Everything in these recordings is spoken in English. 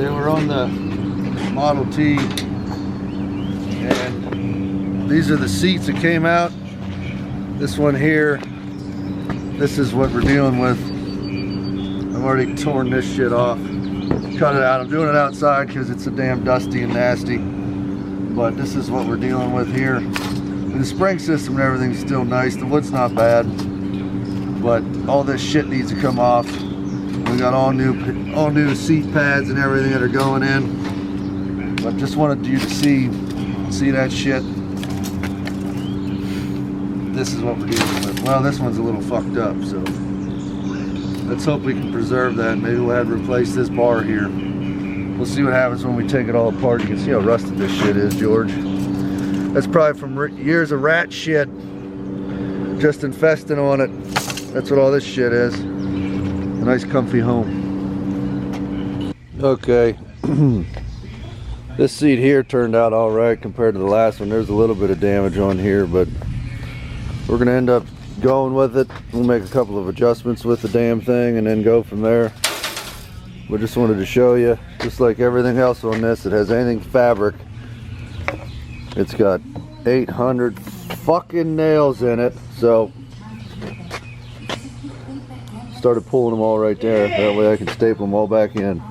Okay, we're on the Model T, and these are the seats that came out. This one here, this is what we're dealing with. I've already torn this shit off, cut it out. I'm doing it outside because it's so damn dusty and nasty, but this is what we're dealing with here. And the spring system and everything's still nice. The wood's not bad, but all this shit needs to come off. We got all new seat pads and everything that are going in. But just wanted you to see that shit. This is what we're dealing with. Well, this one's a little fucked up, so let's hope we can preserve that. Maybe we'll have to replace this bar here. We'll see what happens when we take it all apart. You can see how rusted this shit is, George. That's probably from years of rat shit just infesting on it. That's what all this shit is. A nice comfy home. Okay. This seat here turned out all right compared to the last one. There's a little bit of damage on here, but we're gonna end up going with it. We'll make a couple of adjustments with the damn thing and then go from there. We just wanted to show you, just like everything else on this, it has anything fabric. It's got 800 fucking nails in it, so started pulling them all right there. That way I can staple them all back in.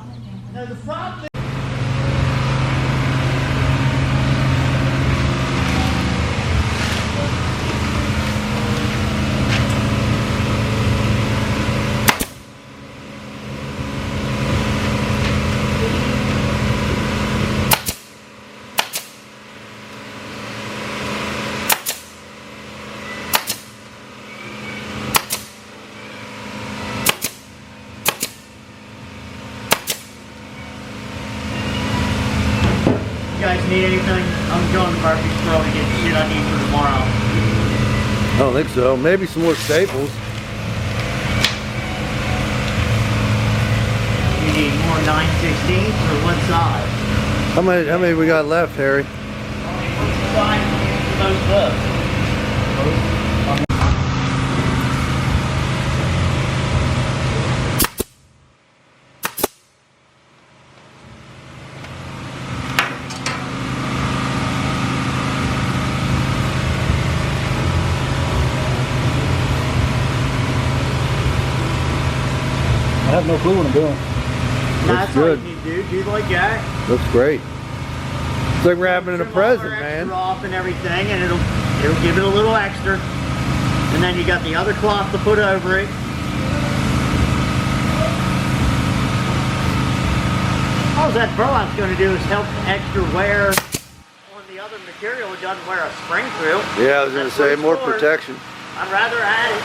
You guys need anything? I'm going to Murphy's Pro to get the shit I need for tomorrow. I don't think so. Maybe some more staples. You need more 9/16 or what size? How many we got left, Harry? What size do you use for those books? I have no clue what I'm doing. That's good. all you need to do. Do like that. Looks great. It's like wrapping in a present, man. Off and everything, and it'll give it a little extra. And then you got the other cloth to put over it. All that burlap's going to do is help extra wear on the other material. It doesn't wear a spring through. Yeah, I was going to say more protection. I'd rather add it.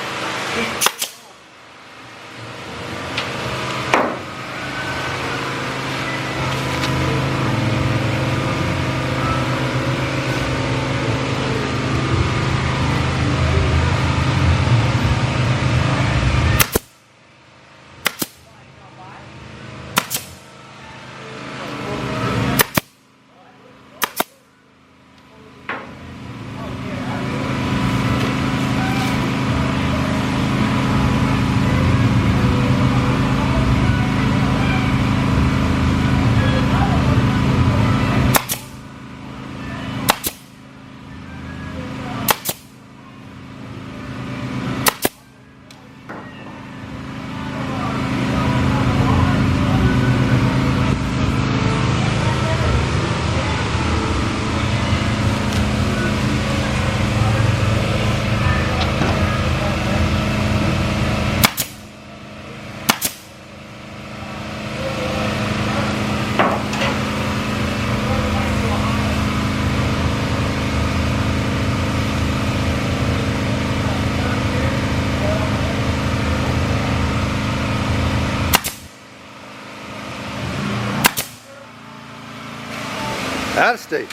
Out of state.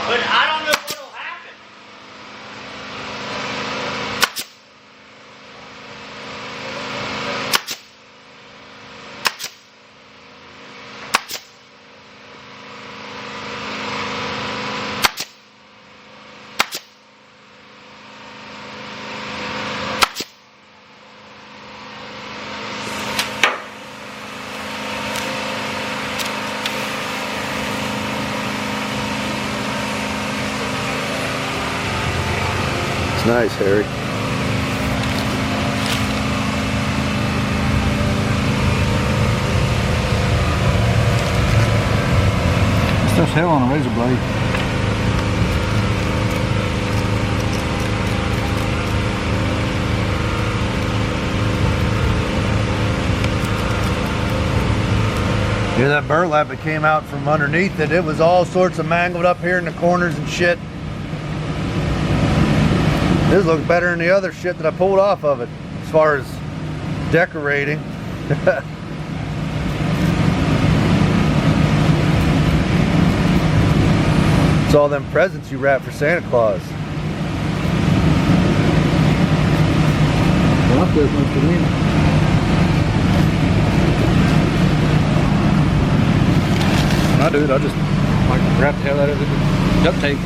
But I don't know what'll happen. Nice, Harry. Stuff's hell on a razor blade. Yeah, that burlap that came out from underneath it, it was all sorts of mangled up here in the corners and shit. This looks better than the other shit that I pulled off of it, as far as decorating. It's all them presents you wrap for Santa Claus. Well, I feel much for them. When I do it, I just like wrap the hell out of it with duct tape.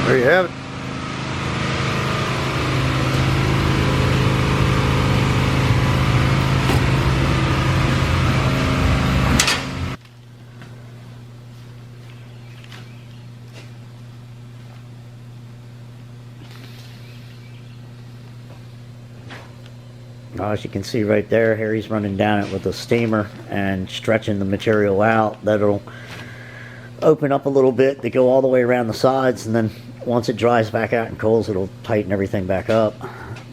There you have it. As you can see right there, Harry's running down it with a steamer and stretching the material out. That'll open up a little bit to go all the way around the sides, and then once it dries back out and cools, it'll tighten everything back up.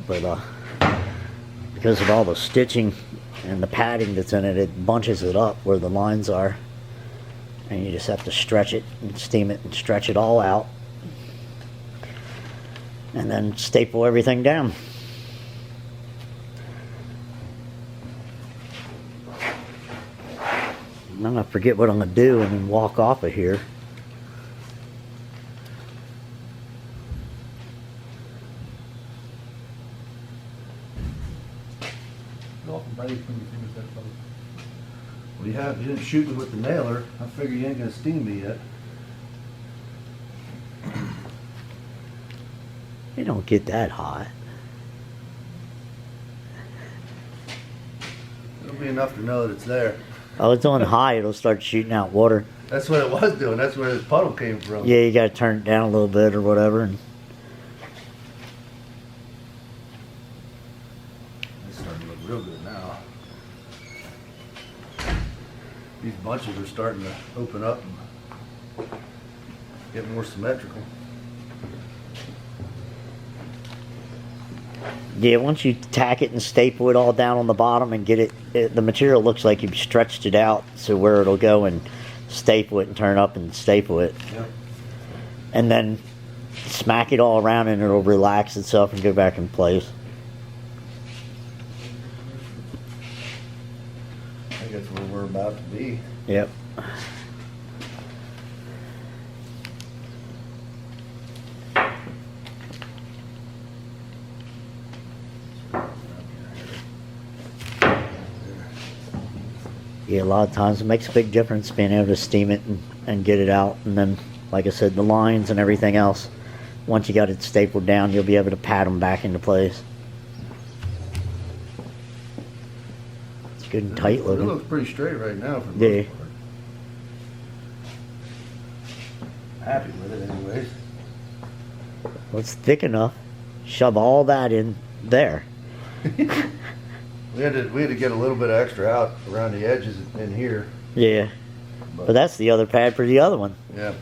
But because of all the stitching and the padding that's in it, it bunches it up where the lines are. And you just have to stretch it and steam it and stretch it all out. And then staple everything down. I'm gonna forget what I'm gonna do and then walk off of here. When you finish that photo. Well, you didn't shoot me with the nailer. I figure you ain't gonna sting me yet. It don't get that hot. It'll be enough to know that it's there. Oh, it's on high, it'll start shooting out water. That's what it was doing. That's where this puddle came from. Yeah, you gotta turn it down a little bit or whatever. And It's starting to look real good now. These bunches are starting to open up and get more symmetrical. yeah, once you tack it and staple it all down on the bottom and get it, the material looks like you've stretched it out so where it'll go and staple it and turn up and staple it. Yep. And then smack it all around and it'll relax itself and go back in place. I think that's where we're about to be. Yep. Yeah, a lot of times it makes a big difference being able to steam it and get it out. And then, like I said, the lines and everything else, once you got it stapled down, you'll be able to pat them back into place. It's good and tight It looking. looks pretty straight right now for the Yeah. most part. Happy with it anyways. Well, it's thick enough. Shove all that in there. We had to get a little bit of extra out around the edges in here. Yeah. But that's the other pad for the other one. Yeah.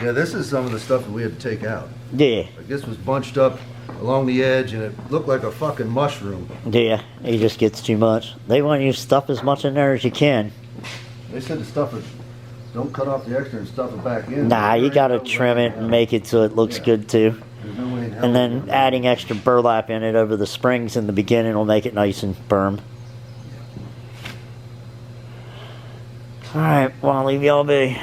Yeah, this is some of the stuff that we had to take out. Yeah. Like this was bunched up along the edge and it looked like a fucking mushroom. Yeah. It just gets too much. They want you to stuff as much in there as you can. They said to stuff it, don't cut off the extra and stuff it back in. Nah, you gotta trim it and make it so it looks Yeah. good too. There's no way in hell And we're then gonna- adding extra burlap in it over the springs in the beginning will make it nice and firm. Alright, well, I'll leave y'all be.